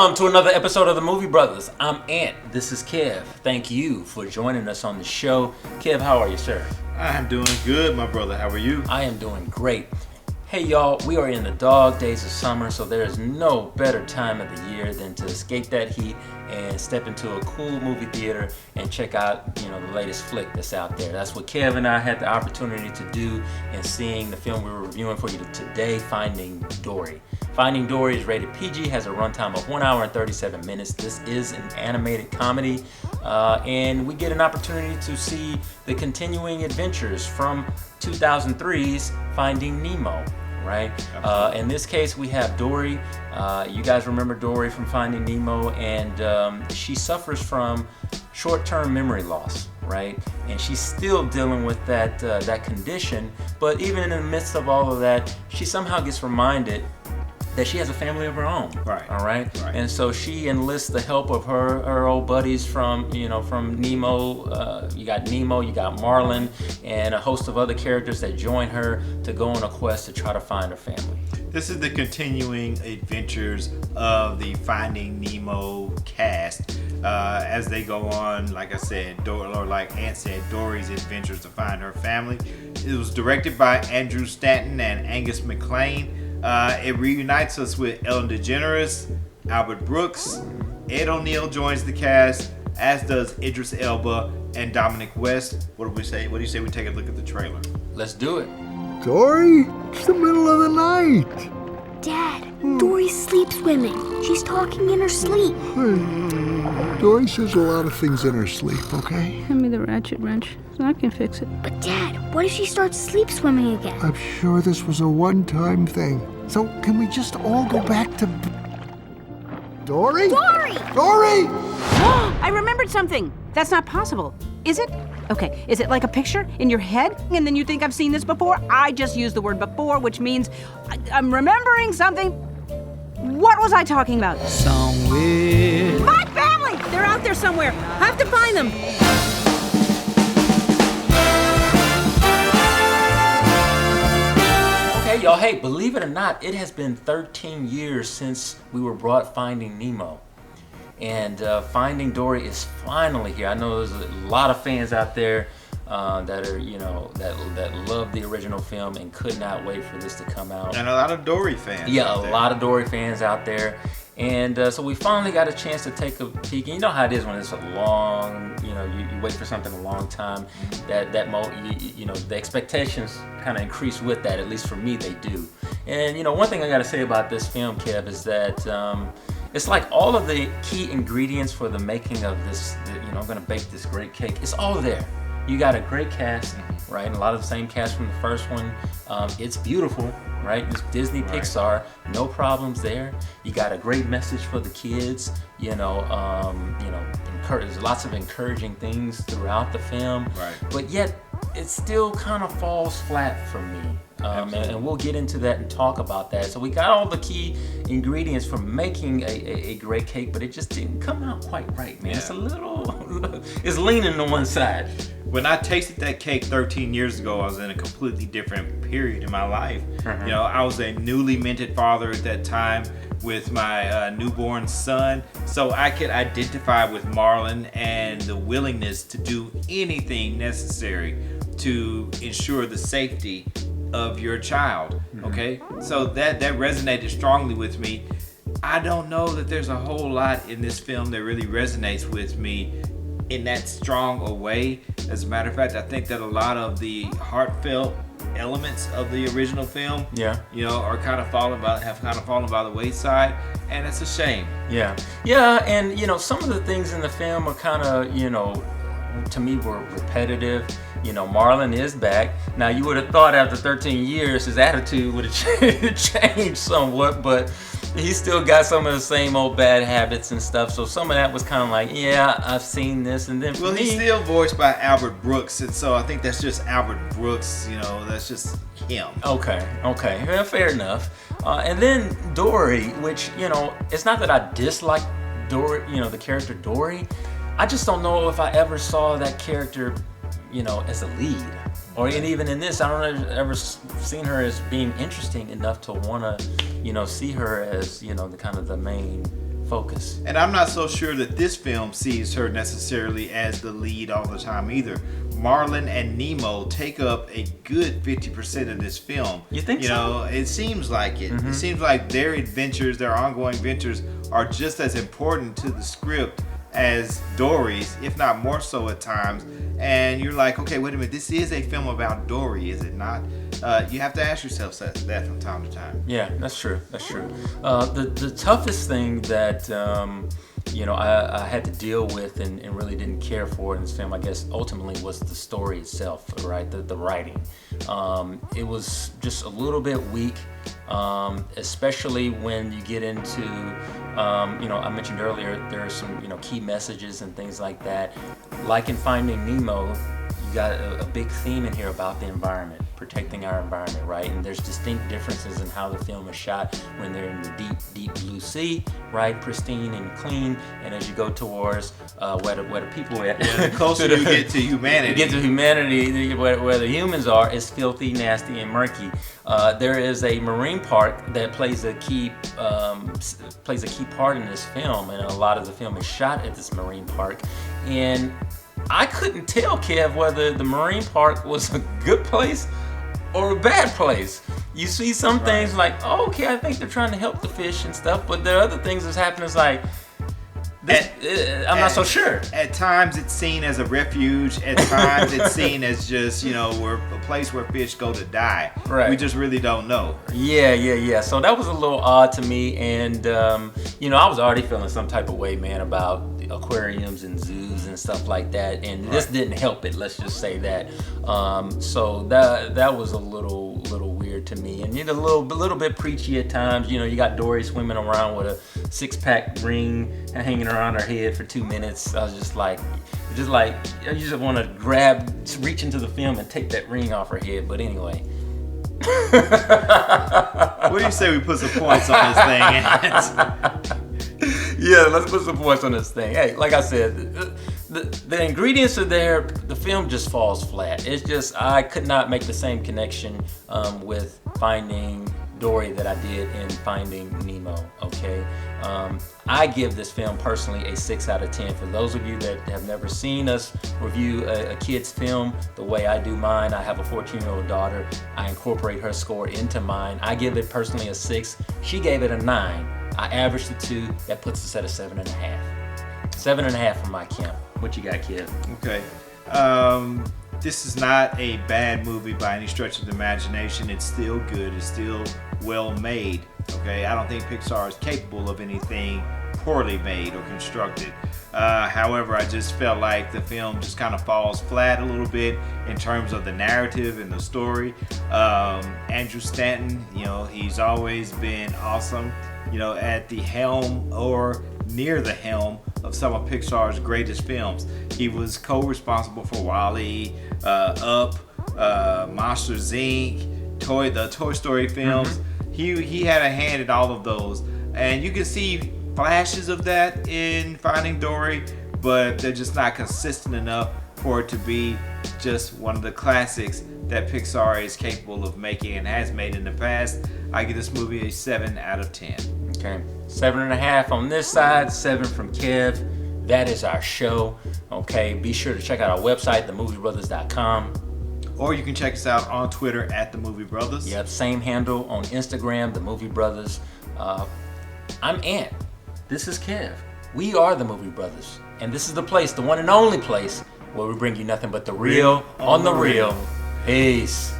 Welcome to another episode of the Movie Brothers. I'm Ant. This is Kev. Thank you for joining us on the show. Kev, how are you, sir? I'm doing good, my brother. How are you? I am doing great. Hey, y'all, we are in the dog days of summer, so there is no better time of the year than to escape that heat and step into a cool movie theater and check out, the latest flick that's out there. That's what Kev and I had the opportunity to do in seeing the film we're reviewing for you today, Finding Dory. Finding Dory is rated PG, has a runtime of 1 hour and 37 minutes. This is an animated comedy, and we get an opportunity to see the continuing adventures from 2003's Finding Nemo. Right? In this case, we have Dory. You guys remember Dory from Finding Nemo, and she suffers from short-term memory loss, right? And she's still dealing with that condition. But even in the midst of all of that, she somehow gets reminded that she has a family of her own. Right. All right. And so she enlists the help of her old buddies from Nemo. You got Nemo, you got Marlin, and a host of other characters that join her to go on a quest to try to find her family. This is the continuing adventures of the Finding Nemo cast as they go on, like I said, or like Ant said, Dory's adventures to find her family. It was directed by Andrew Stanton and Angus MacLane. It reunites us with Ellen DeGeneres, Albert Brooks, Ed O'Neill joins the cast, as does Idris Elba and Dominic West. What do we say? What do you say we take a look at the trailer? Let's do it. Dory? It's the middle of the night. Dad, Dory's sleep swimming. She's talking in her sleep. Dory says a lot of things in her sleep, okay? Hand me the ratchet wrench so I can fix it. But Dad, what if she starts sleep swimming again? I'm sure this was a one-time thing. So can we just all go back to... Dory? Dory! Dory! I remembered something. That's not possible. Is it? Okay, is it like a picture in your head? And then you think I've seen this before? I just used the word before, which means I'm remembering something. What was I talking about? Somewhere. My family! They're out there somewhere. I have to find them. Okay, y'all, hey, believe it or not, it has been 13 years since we were brought Finding Nemo. And Finding Dory is finally here. I know there's a lot of fans out there that are, that love the original film and could not wait for this to come out. And a lot of Dory fans. Yeah, a lot of Dory fans out there. And so we finally got a chance to take a peek. And you know how it is when it's a long, you wait for something a long time. The expectations kind of increase with that. At least for me, they do. And one thing I got to say about this film, Kev, is that it's like all of the key ingredients for the making of this. I'm gonna bake this great cake. It's all there. You got a great cast, right? And a lot of the same cast from the first one. It's beautiful, right? It's Disney, right. Pixar, no problems there. You got a great message for the kids. There's lots of encouraging things throughout the film. Right. But yet, it still kind of falls flat for me. And we'll get into that and talk about that. So we got all the key ingredients for making a great cake, but it just didn't come out quite right, man. Yeah. It's leaning on one side. When I tasted that cake 13 years ago, I was in a completely different period in my life. I was a newly minted father at that time with my newborn son. So I could identify with Marlin and the willingness to do anything necessary to ensure the safety of your child. Okay, so that resonated strongly with me. I don't know that there's a whole lot in this film that really resonates with me in that strong a way. As a matter of fact, I think that a lot of the heartfelt elements of the original film, are kind of fallen by the wayside, and it's a shame. Yeah, and some of the things in the film are kind of, to me, were repetitive. Marlin is back. Now, you would have thought after 13 years his attitude would have changed somewhat, but he still got some of the same old bad habits and stuff. So some of that was kind of like, yeah, I've seen this. And then for me, he's still voiced by Albert Brooks, and so I think that's just Albert Brooks. That's just him. Okay, well, fair enough. And then Dory, which it's not that I dislike Dory, the character Dory. I just don't know if I ever saw that character as a lead. And even in this, I don't ever seen her as being interesting enough to want to, see her as, the kind of the main focus. And I'm not so sure that this film sees her necessarily as the lead all the time either. Marlin and Nemo take up a good 50% of this film. You think so? You know, it seems like it. It seems like their adventures, their ongoing ventures, are just as important to the script as Dory's, if not more so at times. And you're like, okay, wait a minute, this is a film about Dory, is it not? You have to ask yourself that from time to time. Yeah, that's true. That's true. The toughest thing that I had to deal with and really didn't care for in this film, I guess, ultimately was the story itself, right? The writing. It was just a little bit weak, especially when you get into, I mentioned earlier, there are some, key messages and things like that. Like in Finding Nemo, you got a big theme in here about the environment, protecting our environment, right? And there's distinct differences in how the film is shot when they're in the deep, deep blue sea, right? Pristine and clean. And as you go towards where the people are at, the closer you get to humanity, where the humans are, is filthy, nasty, and murky. There is a marine park that plays a key part in this film, and a lot of the film is shot at this marine park. And I couldn't tell, Kev, whether the marine park was a good place or a bad place. You see some things like, oh, okay, I think they're trying to help the fish and stuff, but there are other things that's happening. It's like, I'm not so sure. At times it's seen as a refuge. At times it's seen as just, we're a place where fish go to die. Right. We just really don't know. Yeah. So that was a little odd to me, and I was already feeling some type of way, man, about aquariums and zoos and stuff like that, and this didn't help it. Let's just say that. So that was a little weird to me, and a little bit preachy at times. You got Dory swimming around with a 6-pack ring hanging around her head for 2 minutes. I was just like, you just want to reach into the film and take that ring off her head. But anyway. What do you say we put some points on this thing? Yeah, let's put some points on this thing. Hey, like I said, the ingredients are there. The film just falls flat. It's just, I could not make the same connection with Finding Dory that I did in Finding Nemo, okay? I give this film personally a 6 out of 10. For those of you that have never seen us review a kid's film the way I do mine, I have a 14-year-old daughter. I incorporate her score into mine. I give it personally a 6. She gave it a 9. I averaged the 2. That puts us at a 7.5. 7.5 from my camp. What you got, kid? Okay. This is not a bad movie by any stretch of the imagination. It's still good. It's still well made. Okay. I don't think Pixar is capable of anything poorly made or constructed. However, I just felt like the film just kind of falls flat a little bit in terms of the narrative and the story. Andrew Stanton, he's always been awesome, at the helm or near the helm of some of Pixar's greatest films. He was co-responsible for WALL-E, Up, Monsters Inc., the Toy Story films. He had a hand in all of those, and you can see flashes of that in Finding Dory, but they're just not consistent enough for it to be just one of the classics that Pixar is capable of making and has made in the past. I give this movie a 7 out of 10. Okay, 7.5 on this side, 7 from Kev. That is our show. Okay, be sure to check out our website, themoviebrothers.com. Or you can check us out on Twitter at The Movie Brothers. Yep, same handle on Instagram, The Movie Brothers. I'm Ant. This is Kev. We are The Movie Brothers. And this is the place, the one and only place, where we bring you nothing but the real on the real. Peace.